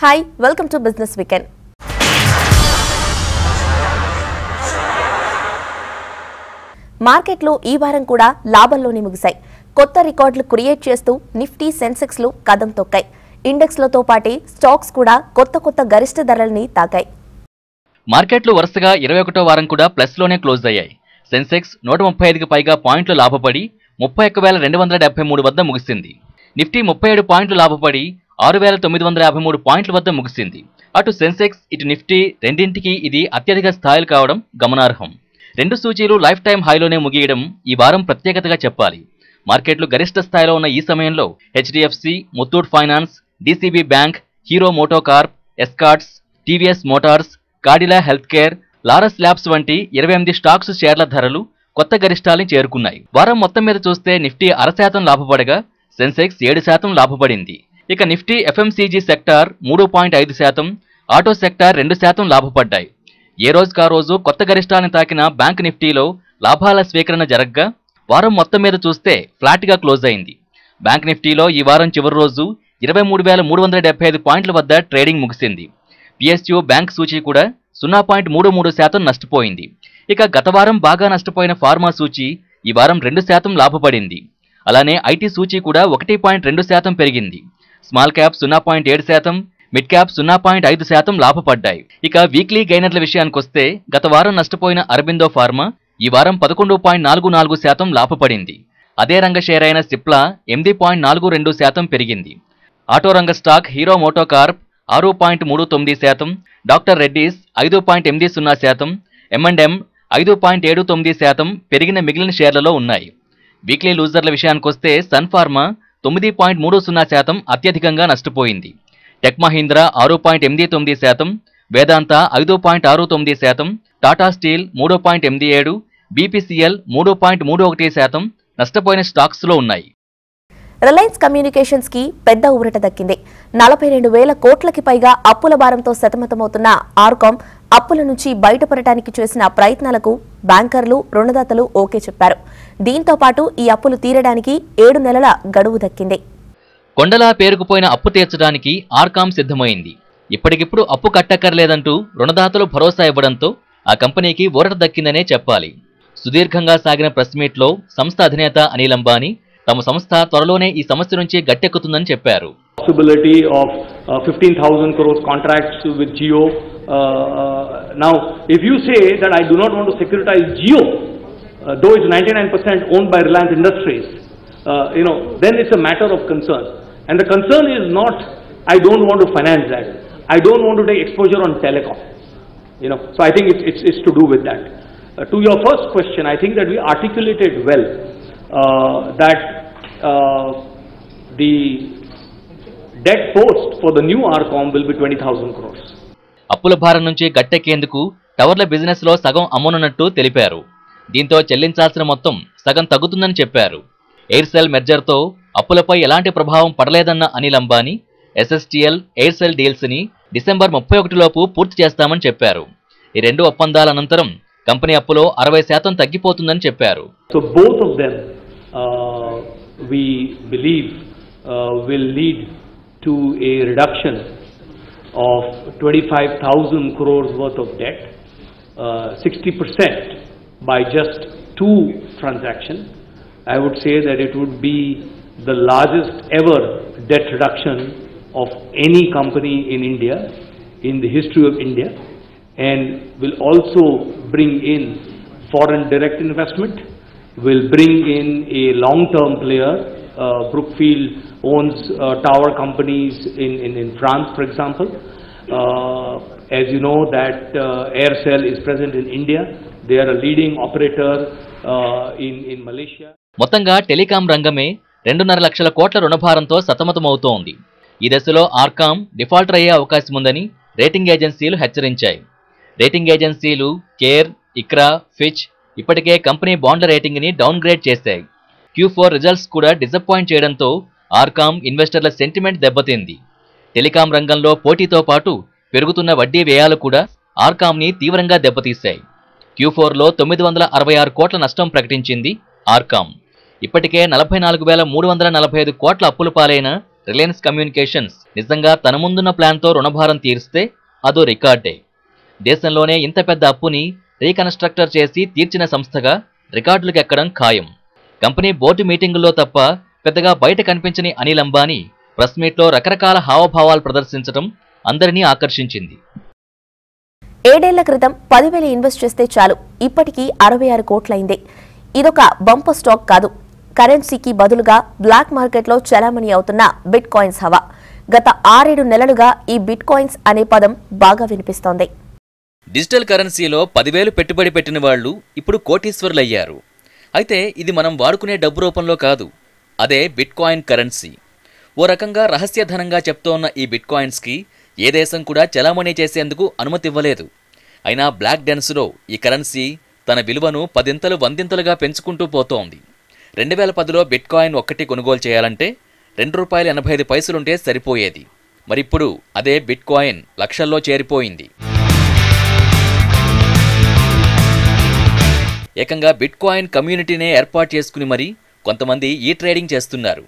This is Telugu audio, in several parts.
Hi, welcome to Business Weekend. మార్కెట్లో ఈ వారం కూడా లాభంలోనే ముగిశాయి. కొత్త రికార్డులు క్రియేట్ చేస్తూ నిఫ్టీ సెన్సెక్స్లు కదం తొక్కాయి. ఇండెక్స్లతో పాటే స్టాక్స్ కూడా కొత్త గరిష్ట ధరల్ని తాకాయి. మార్కెట్లు వరుసగా 21వ వారం కూడా ప్లస్లోనే క్లోజ్ అయ్యాయి. సెన్సెక్స్ 135కి పైగా పాయింట్లు లాభపడి 31,273 వద్ద ముగిసింది. నిఫ్టీ 37 పాయింట్లు లాభపడి 6,953 పాయింట్ల వద్ద ముగిసింది. అటు సెన్సెక్స్ ఇటు నిఫ్టీ రెండింటికి ఇది అత్యధిక స్థాయిలు కావడం గమనార్హం. రెండు సూచీలు లైఫ్ టైం హైలోనే ముగియడం ఈ వారం ప్రత్యేకతగా చెప్పాలి. మార్కెట్లు గరిష్ట స్థాయిలో ఉన్న ఈ సమయంలో HDFC, Muthoot finance, DCB bank, hero MotoCorp, escorts, TVS Motors, Cadila health care, Laurus labs వంటి 28 స్టాక్స్ షేర్ల ధరలు కొత్త గరిష్టాల్ని చేరుకున్నాయి. వారం మొత్తం మీద చూస్తే నిఫ్టీ 0.5% లాభపడగా సెన్సెక్స్ 7% లాభపడింది. ఇక Nifty FMCG sector 3.5%, auto sector 2% లాభపడ్డాయి. ఏ రోజుకా రోజు కొత్త గరిష్టాన్ని తాకిన బ్యాంక్ నిఫ్టీలో లాభాల స్వీకరణ జరగ్గా వారం మొత్తం మీద చూస్తే ఫ్లాట్గా క్లోజ్ అయింది. బ్యాంక్ నిఫ్టీలో ఈ వారం చివరి రోజు 23,375 పాయింట్ల వద్ద ట్రేడింగ్ ముగిసింది. పిఎస్యు బ్యాంక్ సూచీ కూడా 0.33% నష్టపోయింది. ఇక గత వారం బాగా నష్టపోయిన ఫార్మా సూచీ ఈ వారం 2% లాభపడింది. అలానే ఐటీ సూచీ కూడా 1.2% పెరిగింది. Small cap 0.7%, mid cap 0.5% లాభపడ్డాయి. ఇక వీక్లీ గెయినర్ల విషయానికొస్తే గత వారం నష్టపోయిన అరబిందో ఫార్మా ఈ వారం 11.44% లాభపడింది. అదే రంగ షేర్ అయిన సిప్లా 8.42% పెరిగింది. ఆటో రంగ stock Hero MotoCorp 6.39%, doctor Reddy's 5.80%, M&M 5.79% పెరిగిన మిగిలిన షేర్లలో ఉన్నాయి. వీక్లీ లూజర్ల విషయానికొస్తే సన్ ఫార్మా 9.30% అత్యధికంగా నష్టపోయింది. టెక్ మహీంద్రా 6.89%, వేదాంత 5.69%, టాటా స్టీల్ 3.87%, బీపీసీఎల్ 3.31% నష్టపోయిన స్టాక్స్లో ఉన్నాయి. రిలయన్స్ కమ్యూనికేషన్స్ కి పెద్ద ఊరట దక్కింది. 42,000 కోట్లకి పైగా అప్పుల భారంతో సతమతమవుతున్న ఆర్కామ్ అప్పుల నుంచి బయటపడటానికి చేసిన ప్రయత్నాలకు బ్యాంకర్లు, రుణదాతలు ఓకే చెప్పారు. దీంతో పాటు ఈ అప్పులు తీరడానికి 7 నెలల గడువు దక్కింది. కొండలా పేరుకుపోయిన అప్పు తీర్చడానికి ఆర్కామ్ సిద్ధమైంది. ఇప్పటికిప్పుడు అప్పు కట్టక్కర్లేదంటూ రుణదాతలు భరోసా ఇవ్వడంతో ఆ కంపెనీకి ఊరట దక్కిందనే చెప్పాలి. సుదీర్ఘంగా సాగిన ప్రెస్ మీట్లో సంస్థ అధినేత అనిల్ అంబానీ తమ సంస్థ త్వరలోనే ఈ సమస్య నుంచి గట్టెక్కుతుందని చెప్పారు. Possibility of 15,000 crores contracts with Jio. Now, if you say that I do not want to securitize Jio, though it's 99% owned by Reliance Industries, then it's a matter of concern. And the concern is not I don't want to finance that. I don't want to take exposure on telecom. So I think it's to do with that. To your first question, I think that we articulated well that the debt post for the new Arcom will be 20,000 crores. అప్పుల భారం నుంచి గట్టెక్కేందుకు టవర్ల బిజినెస్ లో సగం అమ్మనున్నట్టు తెలిపారు. దీంతో చెల్లించాల్సిన మొత్తం సగం తగ్గుతుందని చెప్పారు. ఎయిర్సెల్ మెర్జర్తో అప్పులపై ఎలాంటి ప్రభావం పడలేదన్న అనిల్ అంబానీ ఎస్ఎస్టీఎల్, ఎయిర్సెల్ డీల్స్ ని డిసెంబర్ 31 లోపు పూర్తి చేస్తామని చెప్పారు. ఈ రెండు ఒప్పందాల అనంతరం కంపెనీ అప్పులో 60% తగ్గిపోతుందని చెప్పారు. So both of them we believe will lead to a reduction of 25,000 crores worth of debt, 60% by just 2 transactions. I would say that it would be the largest ever debt reduction of any company in India, in the history of India, and will also bring in foreign direct investment, will bring in a long-term player. Brookfield owns tower companies in France, for example. As you know that Aircel is present in India. They are a leading operator in Malaysia. మొత్తంగా టెలికాం రంగమే 2.5 లక్షల కోట్ల రుణభారంతో సతమతమవుతోంది. ఈ దశలో ఆర్కామ్ డిఫాల్టర్ అయ్యే అవకాశం ఉందని రేటింగ్ ఏజెన్సీలు హెచ్చరించాయి. రేటింగ్ ఏజెన్సీలు కేర్, ఇక్రా, ఫిచ్ ఇప్పటికే కంపెనీ బాండ్ల రేటింగ్ ని డౌన్ గ్రేడ్ చేశాయి. Q4 రిజల్ట్స్ కూడా డిసప్పాయింట్ చేయడంతో ఆర్కామ్ ఇన్వెస్టర్ల సెంటిమెంట్ దెబ్బతింది. టెలికాం రంగంలో పోటీతో పాటు పెరుగుతున్న వడ్డీ వ్యయాలు కూడా ఆర్కామ్ ని తీవ్రంగా దెబ్బతీశాయి. Q4లో 966 కోట్ల నష్టం ప్రకటించింది ఆర్కామ్. ఇప్పటికే 44,345 కోట్ల అప్పుల పాలైన రిలయన్స్ కమ్యూనికేషన్స్ నిజంగా తన ముందున్న ప్లాన్తో రుణభారం తీరిస్తే అదో రికార్డే. దేశంలోనే ఇంత పెద్ద అప్పుని రీకన్స్ట్రక్టర్ చేసి తీర్చిన సంస్థగా రికార్డులకు ఎక్కడం ఖాయం. కంపెనీ బోర్డు మీటింగుల్లో తప్ప పెద్దగా బయట కనిపించని అనిల్ అంబానీ ప్రెస్ మీట్లో రకరకాల హావభావాలు ప్రదర్శించడం అందరినీ ఆకర్షించింది. 7 ఏళ్ల క్రితం 10,000 ఇన్వెస్ట్ చేస్తే చాలు, ఇప్పటికీ 66 కోట్లయింది. ఇదొక బంపర్ స్టాక్ కాదు, కరెన్సీకి బదులుగా బ్లాక్ మార్కెట్లో చలామణి అవుతున్న బిట్ కాయిన్స్ హవా. గత 6-7 నెలలుగా ఈ బిట్ కాయిన్స్ అనే పదం బాగా వినిపిస్తోంది. డిజిటల్ కరెన్సీలో 10,000 పెట్టుబడి పెట్టిన వాళ్ళు ఇప్పుడు కోటీశ్వరులయ్యారు. అయితే ఇది మనం వాడుకునే డబ్బు రూపంలో కాదు, అదే బిట్ కాయిన్ కరెన్సీ. ఓ రకంగా రహస్యధనంగా చెప్తోన్న ఈ బిట్ కాయిన్స్కి ఏ దేశం కూడా చలామణి చేసేందుకు అనుమతి ఇవ్వలేదు. అయినా బ్లాక్ డెన్స్లో ఈ కరెన్సీ తన విలువను 10 100లుగా పెంచుకుంటూ పోతోంది. 2010లో బిట్ కాయిన్ ఒక్కటి కొనుగోలు చేయాలంటే ₹2.85 ఉంటే సరిపోయేది. మరిప్పుడు అదే బిట్ కాయిన్ లక్షల్లో చేరిపోయింది. ఏకంగా బిట్ కాయిన్ కమ్యూనిటీనే ఏర్పాటు చేసుకుని మరీ కొంతమంది ఈ ట్రేడింగ్ చేస్తున్నారు.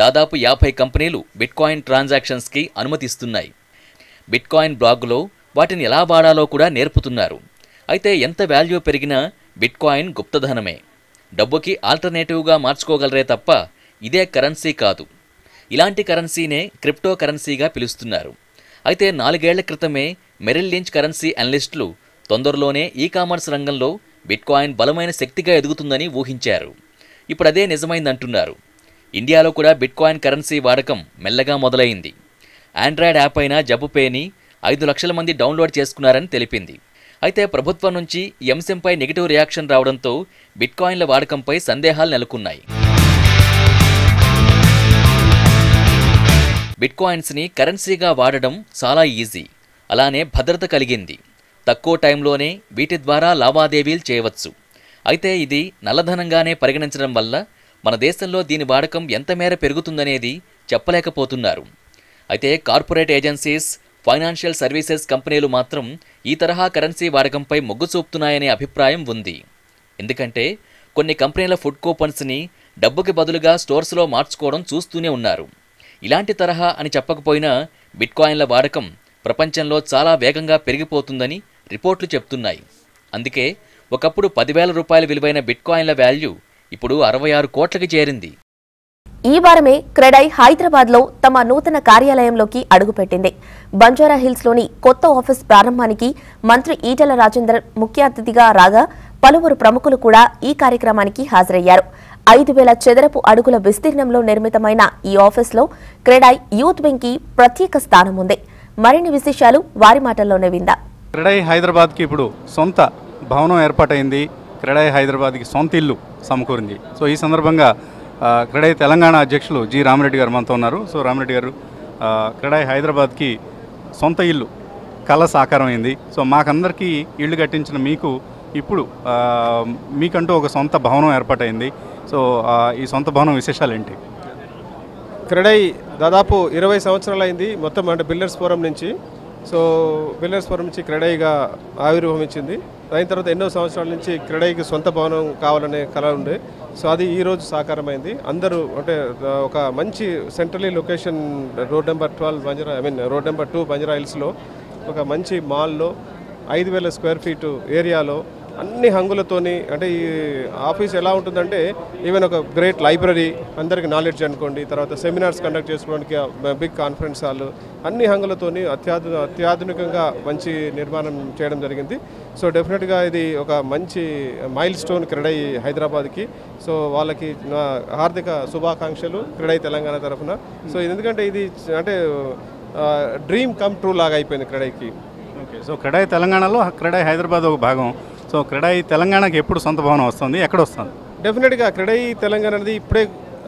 దాదాపు 50 కంపెనీలు బిట్ కాయిన్ ట్రాన్సాక్షన్స్కి అనుమతిస్తున్నాయి. బిట్ కాయిన్ బ్లాగులో వాటిని ఎలా వాడాలో కూడా నేర్పుతున్నారు. అయితే ఎంత వాల్యూ పెరిగినా బిట్ కాయిన్ గుప్తధనమే. డబ్బుకి ఆల్టర్నేటివ్గా మార్చుకోగలరే తప్ప ఇదే కరెన్సీ కాదు. ఇలాంటి కరెన్సీనే క్రిప్టో కరెన్సీగా పిలుస్తున్నారు. అయితే 4 ఏళ్ల క్రితమే మెరిల్ లించ్ కరెన్సీ అనలిస్టులు తొందరలోనే ఈ కామర్స్ రంగంలో బిట్ కాయిన్ బలమైన శక్తిగా ఎదుగుతుందని ఊహించారు. ఇప్పుడు అదే నిజమైందంటున్నారు. ఇండియాలో కూడా బిట్ కాయిన్ కరెన్సీ వాడకం మెల్లగా మొదలైంది. ఆండ్రాయిడ్ యాప్ అయిన జబుపేని 5 లక్షల మంది డౌన్లోడ్ చేసుకున్నారని తెలిపింది. అయితే ప్రభుత్వం నుంచి ఈ అంశంపై నెగిటివ్ రియాక్షన్ రావడంతో బిట్ కాయిన్ల వాడకంపై సందేహాలు నెలకొన్నాయి. బిట్ కాయిన్స్ని కరెన్సీగా వాడడం చాలా ఈజీ, అలానే భద్రత కలిగింది. తక్కువ టైంలోనే వీటి ద్వారా లావాదేవీలు చేయవచ్చు. అయితే ఇది నల్లధనంగానే పరిగణించడం వల్ల మన దేశంలో దీని వాడకం ఎంత మేర పెరుగుతుందనేది చెప్పలేకపోతున్నారు. అయితే కార్పొరేట్ ఏజెన్సీస్, ఫైనాన్షియల్ సర్వీసెస్ కంపెనీలు మాత్రం ఈ తరహా కరెన్సీ వాడకంపై మొగ్గు చూపుతున్నాయనే అభిప్రాయం ఉంది. ఎందుకంటే కొన్ని కంపెనీల ఫుడ్ కూపన్స్ని డబ్బుకి బదులుగా స్టోర్స్లో మార్చుకోవడం చూస్తూనే ఉన్నారు. ఇలాంటి తరహా అని చెప్పకపోయినా బిట్ కాయిన్ల వాడకం ప్రపంచంలో చాలా వేగంగా పెరిగిపోతుందని రిపోర్ట్లు చెప్తున్నాయి. అందుకే ఒకప్పుడు ₹10,000 విలువైన బిట్ కాయిన్ల వాల్యూ ఇప్పుడు 66 కోట్లకి చేరింది. ఈ వారమే క్రెడై హైదరాబాద్లో తమ నూతన కార్యాలయంలోకి అడుగుపెట్టింది. బంజారా హిల్స్లోని కొత్త ఆఫీస్ ప్రారంభానికి మంత్రి ఈటెల రాజేందర్ ముఖ్య అతిథిగా రాగా పలువురు ప్రముఖులు కూడా ఈ కార్యక్రమానికి హాజరయ్యారు. 5,000 చదరపు అడుగుల విస్తీర్ణంలో నిర్మితమైన ఈ ఆఫీస్లో క్రెడై యూత్ వింగ్కి ప్రత్యేక స్థానం ఉంది. మరిన్ని విశేషాలు వారి మాటల్లోనే విందాం. క్రెడై హైదరాబాద్కి ఇప్పుడు సొంత భవనం ఏర్పాటైంది. క్రెడై హైదరాబాద్కి సొంత ఇల్లు సమకూరింది. సో ఈ సందర్భంగా క్రెడై తెలంగాణ అధ్యక్షులు జి రామిరెడ్డి గారు మనతో ఉన్నారు. సో రామిరెడ్డి గారు, క్రెడై హైదరాబాద్కి సొంత ఇల్లు కళ సాకారమైంది. సో మాకందరికీ ఇళ్ళు కట్టించిన మీకు ఇప్పుడు మీకంటూ ఒక సొంత భవనం ఏర్పాటైంది. సో ఈ సొంత భవనం విశేషాలు ఏంటి? క్రెడై దాదాపు 20 సంవత్సరాలు అయింది మొత్తం, అంటే బిల్డర్స్ ఫోరం నుంచి. సో బిల్డర్స్ ఫోరం నుంచి క్రెడైగా ఆవిర్భవించింది. అయిన తర్వాత ఎన్నో సంవత్సరాల నుంచి క్రెడైకి సొంత భవనం కావాలనే కళ ఉండే. సో అది ఈరోజు సాకారమైంది. అందరూ అంటే ఒక మంచి centrally location road number 12 road number 2 Banjara హిల్స్లో ఒక మంచి మాల్లో 5,000 స్క్వేర్ ఫీటు ఏరియాలో అన్ని హంగులతోని, అంటే ఈ ఆఫీస్ ఎలా ఉంటుందంటే ఈవెన్ ఒక గ్రేట్ లైబ్రరీ, అందరికి నాలెడ్జ్ అనుకోండి, తర్వాత సెమినార్స్ కండక్ట్ చేసుకోవడానికి బిగ్ కాన్ఫరెన్స్ హాల్, అన్ని హంగులతోని అత్యాధునికంగా మంచి నిర్మాణం చేయడం జరిగింది. సో డెఫినెట్గా ఇది ఒక మంచి మైల్ స్టోన్ క్రెడై హైదరాబాద్కి. సో వాళ్ళకి నా హార్దిక శుభాకాంక్షలు క్రెడై తెలంగాణ తరఫున. సో ఎందుకంటే ఇది అంటే డ్రీమ్ కమ్ ట్రూ లాగా అయిపోయింది క్రెడైకి. ఓకే, సో క్రెడై తెలంగాణలో, క్రెడై హైదరాబాద్ ఒక భాగం. సో క్రెడై తెలంగాణకి ఎప్పుడు సొంత భవనం వస్తుంది, ఎక్కడ వస్తుంది? డెఫినెట్గా క్రెడై తెలంగాణ అనేది ఇప్పుడే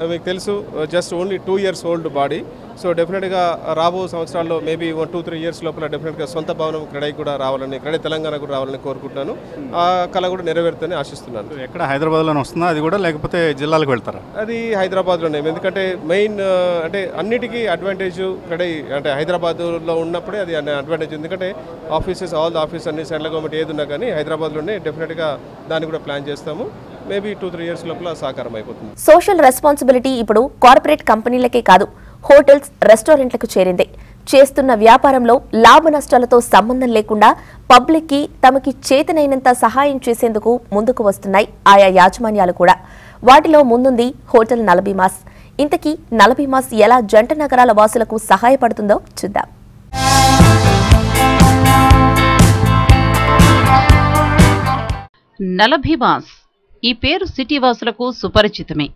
మీకు తెలుసు, just only 2 years old body. So డెఫినెట్గా రాబో సంవత్సరాల్లో మేబీ 1-2-3 years లోపల డెఫినెట్గా సొంత భవనం క్రెడై కూడా రావాలని, క్రెడై తెలంగాణ కూడా రావాలని కోరుకుంటున్నాను. ఆ కళ కూడా నెరవేరుతుందని ఆశిస్తున్నాను. ఎక్కడ హైదరాబాద్లోనే వస్తుందా అది కూడా, లేకపోతే జిల్లాలకు వెళ్తారా? అది హైదరాబాద్లోనే, ఎందుకంటే మెయిన్ అంటే అన్నిటికీ అడ్వాంటేజ్ క్రెడై అంటే హైదరాబాద్లో ఉన్నప్పుడే అది అడ్వాంటేజ్. ఎందుకంటే ఆఫీసెస్, ఆల్ ద ఆఫీస్ అన్ని సెంట్రల్ గవర్నమెంట్ ఏది ఉన్నా కానీ హైదరాబాద్లోనే డెఫినెట్గా దాన్ని కూడా ప్లాన్ చేస్తాము. మేబీ 2-3 years లోపల సాకారం అయిపోతుంది. సోషల్ రెస్పాన్సిబిలిటీ ఇప్పుడు కార్పొరేట్ కంపెనీలకే కాదు, హోటల్స్, రెస్టారెంట్లకు చేరింది. చేస్తున్న వ్యాపారంలో లాభ నష్టాలతో సంబంధం లేకుండా పబ్లిక్కి తమకి చేతనైనంత సహాయం చేసేందుకు ముందుకు వస్తున్నాయి ఆయా యాజమాన్యాలు కూడా. వాటిలో ముందుంది హోటల్ నలబీమాస్. ఇంతకీ నలబీమాస్ ఎలా జంట నగరాల వాసులకు సహాయపడుతుందో చూద్దాం. నలబీమాస్ ఈ పేరు సిటీ వాసులకు సుపరిచితమే.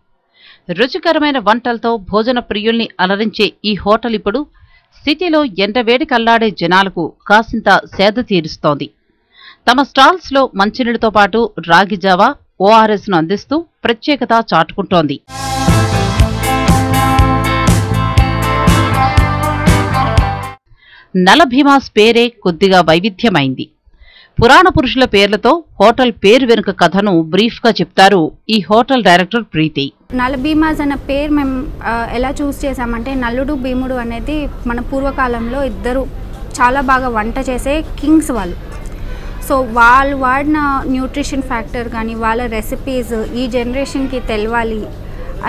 రుచికరమైన వంటలతో భోజన ప్రియుల్ని అలరించే ఈ హోటల్ ఇప్పుడు సిటీలో ఎండవేడి కల్లాడే జనాలకు కాసింత సేద తీరుస్తోంది. తమ స్టాల్స్లో మంచినీళ్లతో పాటు రాగి జావా, ఓఆర్ఎస్ను అందిస్తూ ప్రత్యేకత చాటుకుంటోంది. నలబీమాస్ పేరే కొద్దిగా వైవిధ్యమైంది. పురాణ పురుషుల పేర్లతో హోటల్ పేరు వెనుక కథను బ్రీఫ్గా చెప్తారు ఈ హోటల్ డైరెక్టర్ ప్రీతి. నలబీమాస్ అనే పేరు మేము ఎలా చూస్ చేసామంటే, నల్లుడు భీముడు అనేది మన పూర్వకాలంలో ఇద్దరు చాలా బాగా వంట చేసే కింగ్స్ వాళ్ళు. సో వాళ్ళు వాడిన న్యూట్రిషన్ ఫ్యాక్టర్ కానీ వాళ్ళ రెసిపీస్ ఈ జనరేషన్కి తెలవాలి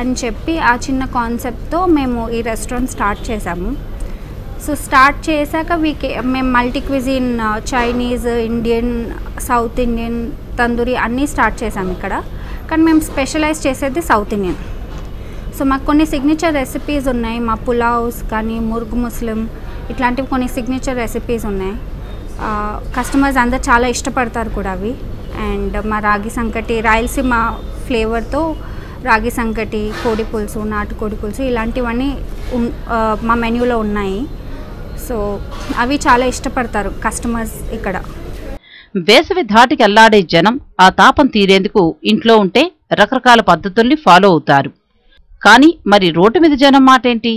అని చెప్పి ఆ చిన్న కాన్సెప్ట్తో మేము ఈ రెస్టారెంట్ స్టార్ట్ చేసాము. సో స్టార్ట్ చేశాక మేము multi cuisine, Chinese, Indian, south Indian, tandoori అన్నీ స్టార్ట్ చేసాము ఇక్కడ. కానీ మేము స్పెషలైజ్ చేసేది సౌత్ ఇండియన్. సో మాకు కొన్ని సిగ్నేచర్ రెసిపీస్ ఉన్నాయి. మా పులావ్స్ కానీ, ముర్గ్ ముస్లిం ఇట్లాంటివి కొన్ని సిగ్నేచర్ రెసిపీస్ ఉన్నాయి. కస్టమర్స్ అందరు చాలా ఇష్టపడతారు కూడా అవి. అండ్ మా రాగి సంకటి, రాయలసీమ ఫ్లేవర్తో రాగి సంకటి, కోడి పులుసు, నాటుకోడి పులుసు ఇలాంటివన్నీ మా మెన్యూలో ఉన్నాయి. సో అవి చాలా ఇష్టపడతారు కస్టమర్స్ ఇక్కడ. వేసవి ధాటికి అల్లాడే జనం ఆ తాపం తీరేందుకు ఇంట్లో ఉంటే రకరకాల పద్ధతుల్ని ఫాలో అవుతారు. కానీ మరి రోడ్డు మీద జనం మాటేంటి?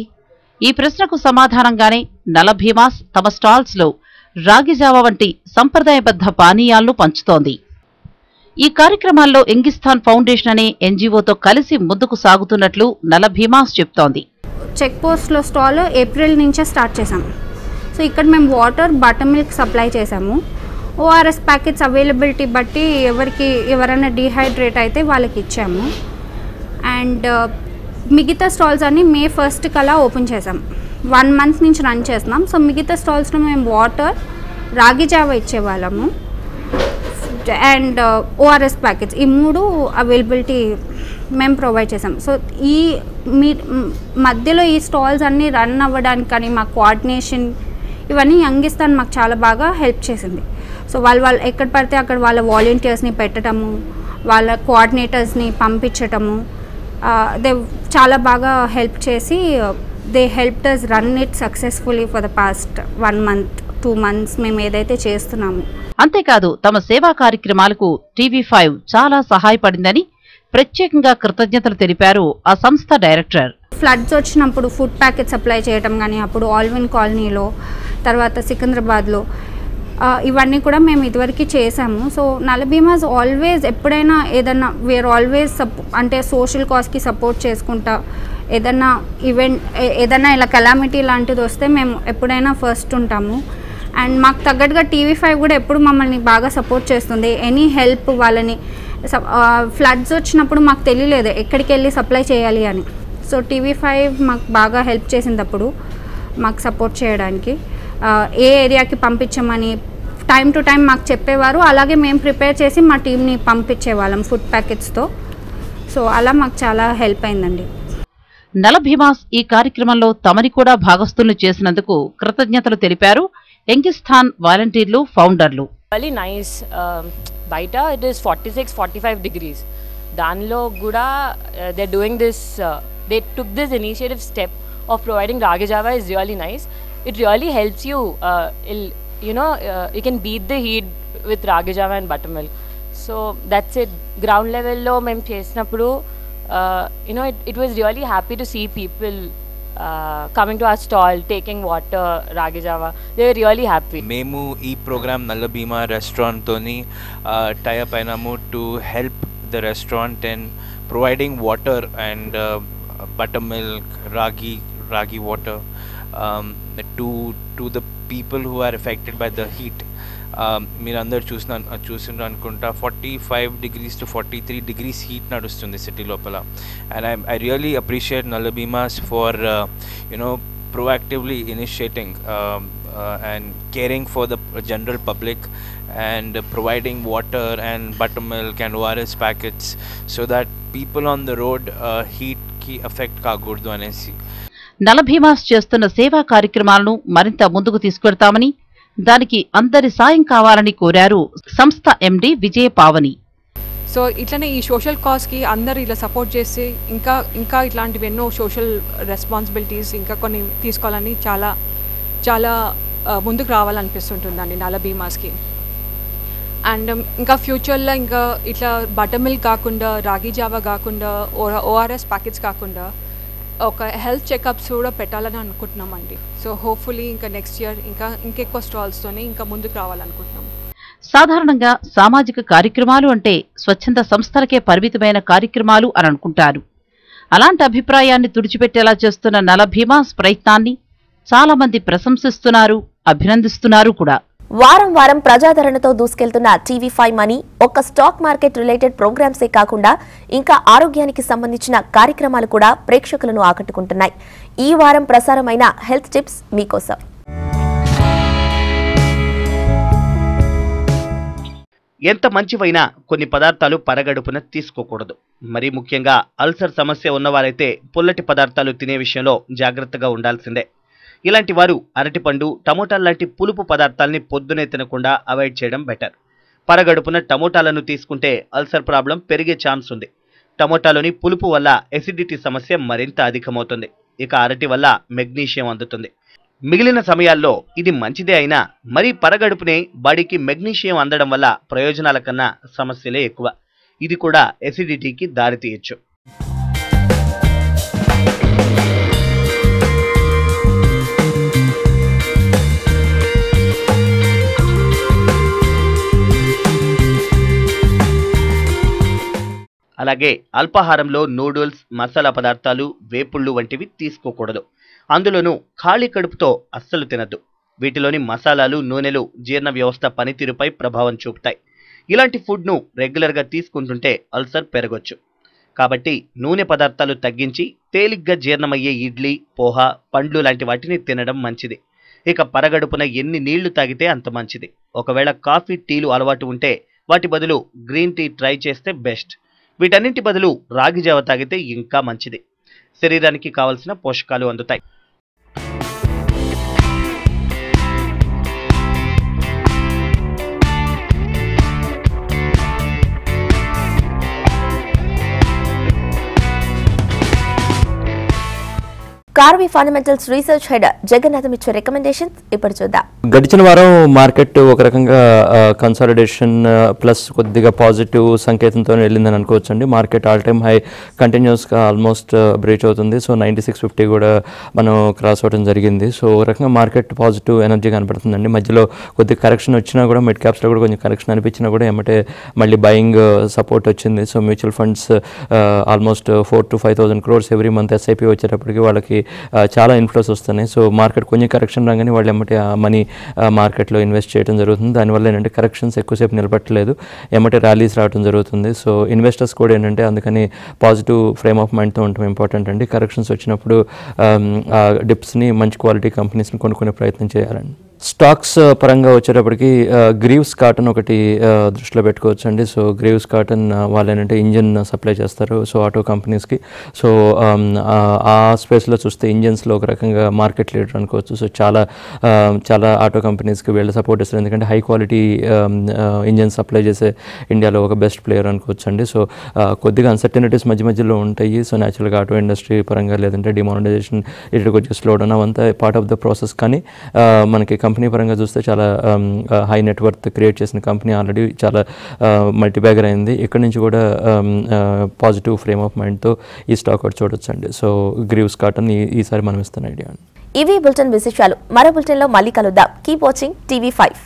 ఈ ప్రశ్నకు సమాధానంగానే నలబీమాస్ తమ స్టాల్స్లో రాగి జావా వంటి సంప్రదాయబద్ధ పానీయాలను పంచుతోంది. ఈ కార్యక్రమాల్లో ఎంగిస్థాన్ ఫౌండేషన్ అనే ఎన్జీఓతో కలిసి ముందుకు సాగుతున్నట్లు నలబీమాస్ చెప్తోంది. చెక్ పోస్ట్లో స్టాల్ ఏప్రిల్ నుంచే స్టార్ట్ చేసాం. సో ఇక్కడ మేము వాటర్, బటర్ మిల్క్ సప్లై చేసాము. ఓఆర్ఎస్ ప్యాకెట్స్ అవైలబిలిటీ బట్టి ఎవరైనా డీహైడ్రేట్ అయితే వాళ్ళకి ఇచ్చాము. అండ్ మిగతా స్టాల్స్ అన్నీ మే 1 కల్లా ఓపెన్ చేసాం. 1 మంత్ నుంచి రన్ చేస్తున్నాం. సో మిగతా స్టాల్స్లో మేము వాటర్, రాగి జావా ఇచ్చేవాళ్ళము అండ్ ఓఆర్ఎస్ ప్యాకెట్స్ ఈ 3 అవైలబిలిటీ మేము ప్రొవైడ్ చేసాం. సో ఈ మధ్యలో ఈ స్టాల్స్ అన్నీ రన్ అవ్వడానికి కానీ మా కోఆర్డినేషన్ ఇవన్నీ యంగిస్థాన్ మాకు చాలా బాగా హెల్ప్ చేసింది. సో వాళ్ళు ఎక్కడ పడితే అక్కడ వాళ్ళ వాలంటీర్స్ని పెట్టడము, వాళ్ళ కోఆర్డినేటర్స్ని పంపించటము, దే చాలా బాగా హెల్ప్ చేసి they helped us run it successfully for the past 1 month 2 months మేము ఏదైతే చేస్తున్నాము. అంతేకాదు తమ సేవా కార్యక్రమాలకు TV5 చాలా సహాయపడిందని ప్రత్యేకంగా కృతజ్ఞతలు తెలిపారు ఆ సంస్థ డైరెక్టర్. ఫ్లడ్స్ వచ్చినప్పుడు ఫుడ్ ప్యాకెట్ సప్లై చేయడం కానీ, అప్పుడు ఆల్విన్ కాలనీలో, తర్వాత సికింద్రాబాద్లో ఇవన్నీ కూడా మేము ఇదివరకు చేసాము. సో నలబీమాస్ ఆల్వేస్ ఎప్పుడైనా ఏదన్నా వీఆర్ ఆల్వేస్ అంటే సోషల్ కాజ్కి సపోర్ట్ చేసుకుంటా, ఏదన్నా ఈవెంట్ ఏదన్నా ఇలా కెలామిటీ లాంటిది వస్తే మేము ఎప్పుడైనా ఫస్ట్ ఉంటాము. అండ్ మాకు తగ్గట్టుగా TV5 కూడా ఎప్పుడు మమ్మల్ని బాగా సపోర్ట్ చేస్తుంది. ఎనీ హెల్ప్ వాళ్ళని ఫ్లడ్స్ వచ్చినప్పుడు మాకు తెలియలేదు ఎక్కడికి వెళ్ళి సప్లై చేయాలి అని. సో TV5 మాకు బాగా హెల్ప్ చేసింది అప్పుడు మాకు సపోర్ట్ చేయడానికి. ఏ ఏరియాకి పంపించమని టైం టు టైం మాకు చెప్పేవారు. అలాగే మేము ప్రిపేర్ చేసి మా టీంని పంపించేవాళ్ళం ఫుడ్ ప్యాకెట్స్తో. సో అలా మాకు చాలా హెల్ప్ అయిందండి. నలబీమాస్ ఈ కార్యక్రమంలో తమని కూడా భాగస్తులను చేసినందుకు కృతజ్ఞతలు తెలిపారు ఎంగిస్థాన్ వాలంటీర్లు, ఫౌండర్లు. Really nice. బయట it is 46-45 degrees. దానిలో కూడా they're doing this. They took this initiative step of providing Ragi Java is really nice. It really helps you. You can beat the heat with Ragi Java and buttermilk. So that's it. Ground level lo mem chesinappudu it was really happy to see people coming to our stall, taking water, Ragi Java. They were really happy. Memu ee program Nalabima restaurant toni tie up ainamu to help the restaurant in providing water and buttermilk, ragi water to the people who are affected by the heat. మీరు అందరు చూసిన అనుకుంటా 45 degrees to 43 degrees హీట్ నడుస్తుంది సిటీ లోపల. అండ్ ఐ రియలీ అప్రిషియేట్ నల్ల బీమాస్ for proactively initiating and caring for the general public and providing water and buttermilk and ORS packets so that people on the road heat ki affect kagurdu anesi. నల్ల బీమాస్ చేస్తున్న సేవా కార్యక్రమాలను మరింత ముందుకు తీసుకెళ్తామని, దానికి అందరి సాయం కావాలని కోరారు సంస్థ ఎండి విజయ పావని. సో ఇట్లనే ఈ సోషల్ కాజ్కి అందరు ఇలా సపోర్ట్ చేసి ఇంకా ఇట్లాంటివి ఎన్నో సోషల్ రెస్పాన్సిబిలిటీస్ ఇంకా కొన్ని తీసుకోవాలని చాలా చాలా ముందుకు రావాలనిపిస్తుంటుందండి నల్ల బీమాస్కి. అండ్ ఇంకా ఫ్యూచర్లో ఇంకా ఇట్లా బటర్ మిల్క్ కాకుండా, రాగి జావా కాకుండా, ఓఆర్ఎస్ ప్యాకెట్స్ కాకుండా ఒక హెల్త్ చెకప్స్ కూడా పెట్టాలని అనుకుంటున్నామండి. సో హోప్ఫుల్లీ ఇంకా నెక్స్ట్ ఇయర్ ఇంకెక్కువ స్టాల్స్తోనే ఇంకా ముందుకు రావాలనుకుంటున్నాం. సాధారణంగా సామాజిక కార్యక్రమాలు అంటే స్వచ్ఛంద సంస్థలకే పరిమితమైన కార్యక్రమాలు అని అనుకుంటారు. అలాంటి అభిప్రాయాన్ని తుడిచిపెట్టేలా చేస్తున్న నల్ల బీమాస్ ప్రయత్నాన్ని చాలా మంది ప్రశంసిస్తున్నారు, అభినందిస్తున్నారు కూడా. వారం వారం ప్రజాదరణతో దూసుకెళ్తున్న టీవీ5 మనీ ఒక్క స్టాక్ మార్కెట్ రిలేటెడ్ ప్రోగ్రామ్సే కాకుండా ఇంకా ఆరోగ్యానికి సంబంధించిన కార్యక్రమాలు కూడా ప్రేక్షకులను ఆకట్టుకుంటున్నాయి. ఈ వారం ప్రసారమైన హెల్త్ టిప్స్ మీకోసం. ఎంత మంచివైనా కొన్ని పదార్థాలు పరగడుపున తీసుకోకూడదు. మరీ ముఖ్యంగా అల్సర్ సమస్య ఉన్నవారైతే పుల్లటి పదార్థాలు తినే విషయంలో జాగ్రత్తగా ఉండాల్సిందే. ఇలాంటి వారు అరటిపండు, టమోటాలు లాంటి పులుపు పదార్థాలని పొద్దునే తినకుండా అవాయిడ్ చేయడం బెటర్. పరగడుపున టమోటాలను తీసుకుంటే అల్సర్ ప్రాబ్లం పెరిగే ఛాన్స్ ఉంది. టమోటాలోని పులుపు వల్ల ఎసిడిటీ సమస్య మరింత అధికమవుతుంది. ఇక అరటి వల్ల మెగ్నీషియం అందుతుంది. మిగిలిన సమయాల్లో ఇది మంచిదే అయినా మరీ పరగడుపునే బాడీకి మెగ్నీషియం అందడం వల్ల ప్రయోజనాల కన్నా సమస్యలే ఎక్కువ. ఇది కూడా ఎసిడిటీకి దారితీయచ్చు. అలాగే అల్పాహారంలో నూడిల్స్, మసాలా పదార్థాలు, వేపుళ్ళు వంటివి తీసుకోకూడదు. అందులోనూ ఖాళీ కడుపుతో అస్సలు తినద్దు. వీటిలోని మసాలాలు, నూనెలు జీర్ణ వ్యవస్థ పనితీరుపై ప్రభావం చూపుతాయి. ఇలాంటి ఫుడ్ను రెగ్యులర్గా తీసుకుంటుంటే అల్సర్ పెరగొచ్చు. కాబట్టి నూనె పదార్థాలు తగ్గించి తేలిగ్గా జీర్ణమయ్యే ఇడ్లీ, పోహా, పండ్లు లాంటి వాటిని తినడం మంచిది. ఇక పరగడుపున ఎన్ని నీళ్లు తాగితే అంత మంచిది. ఒకవేళ కాఫీ, టీలు అలవాటు ఉంటే వాటి బదులు గ్రీన్ టీ ట్రై చేస్తే బెస్ట్. వీటన్నింటి బదులు రాగి జావ తాగితే ఇంకా మంచిది. శరీరానికి కావలసిన పోషకాలు అందుతాయి. Karvy fundamentals research head Jagannatham ఇచ్చే రికమెండేషన్స్ ఇప్పుడు చూద్దాం. గడిచిన వారం మార్కెట్ ఒక రకంగా కన్సాలిడేషన్ ప్లస్ కొద్దిగా పాజిటివ్ సంకేతంతో వెళ్ళిందని అనుకోవచ్చండి. మార్కెట్ ఆల్ టైమ్ హై కంటిన్యూస్గా ఆల్మోస్ట్ బ్రీచ్ అవుతుంది. సో 9650 కూడా మనం క్రాస్ అవ్వడం జరిగింది. సో ఒక రకంగా మార్కెట్ పాజిటివ్ ఎనర్జీ కనపడుతుందండి. మధ్యలో కొద్దిగా కరెక్షన్ వచ్చినా కూడా, మిడ్ క్యాప్స్లో కూడా కొంచెం కరెక్షన్ అనిపించినా కూడా ఏమంటే మళ్ళీ బయింగ్ సపోర్ట్ వచ్చింది. So mutual funds almost 4,000 to 5,000 crores every month SIP వచ్చేటప్పటికి వాళ్ళకి చాలా ఇన్ఫ్లోస్ వస్తున్నాయి. సో మార్కెట్ కొంచెం కరెక్షన్ రాగానే వాళ్ళు ఏమంటే ఆ మనీ మార్కెట్లో ఇన్వెస్ట్ చేయడం జరుగుతుంది. దానివల్ల ఏంటంటే కరెక్షన్స్ ఎక్కువసేపు నిలబట్టలేదు, ఏమంటే ర్యాలీస్ రావడం జరుగుతుంది. సో ఇన్వెస్టర్స్ కూడా ఏంటంటే అందుకని పాజిటివ్ ఫ్రేమ్ ఆఫ్ మైండ్తో ఉండటం ఇంపార్టెంట్ అండి. కరెక్షన్స్ వచ్చినప్పుడు డిప్స్ని, మంచి క్వాలిటీ కంపెనీస్ని కొనుక్కునే ప్రయత్నం చేయాలండి. స్టాక్స్ పరంగా వచ్చేటప్పటికి గ్రీవ్స్ కాటన్ ఒకటి దృష్టిలో పెట్టుకోవచ్చు అండి. సో గ్రీవ్స్ కాటన్ వాళ్ళు ఏంటంటే ఇంజిన్ సప్లై చేస్తారు సో ఆటో కంపెనీస్కి. సో ఆ స్పేస్లో చూస్తే ఇంజిన్స్లో ఒక రకంగా మార్కెట్ లీడర్ అనుకోవచ్చు. సో చాలా ఆటో కంపెనీస్కి వీళ్ళు సపోర్ట్ ఇస్తారు, ఎందుకంటే హై క్వాలిటీ ఇంజిన్ సప్లై చేసే ఇండియాలో ఒక బెస్ట్ ప్లేయర్ అనుకోవచ్చు అండి. సో కొద్దిగా అన్సర్టనిటీస్ మధ్య మధ్యలో ఉంటాయి. సో న్యాచురల్గా ఆటో ఇండస్ట్రీ పరంగా లేదంటే డిమానిటైజేషన్ ఇటు కొంచెం స్లో డౌన్ అవంతా పార్ట్ ఆఫ్ ద ప్రాసెస్. కానీ మనకి కంపెనీ పరంగా చూస్తే చాలా హై నెట్వర్త్ క్రియేట్ చేసిన కంపెనీ, ఆల్రెడీ చాలా మల్టీబ్యాగర్ అయింది. ఇక్కడ నుంచి కూడా పాజిటివ్ ఫ్రేమ్ ఆఫ్ మైండ్తో ఈ స్టాక్ ఒకటి చూడొచ్చు అండి. సో గ్రీవ్స్ కాటన్ ఈసారి మనం ఇస్తున్న ఐడియా. ఇవి బులెటిన్ విశేషాలు. మరో బులెటిన్లో మళ్ళీ కలుద్దాం. Keep watching TV5.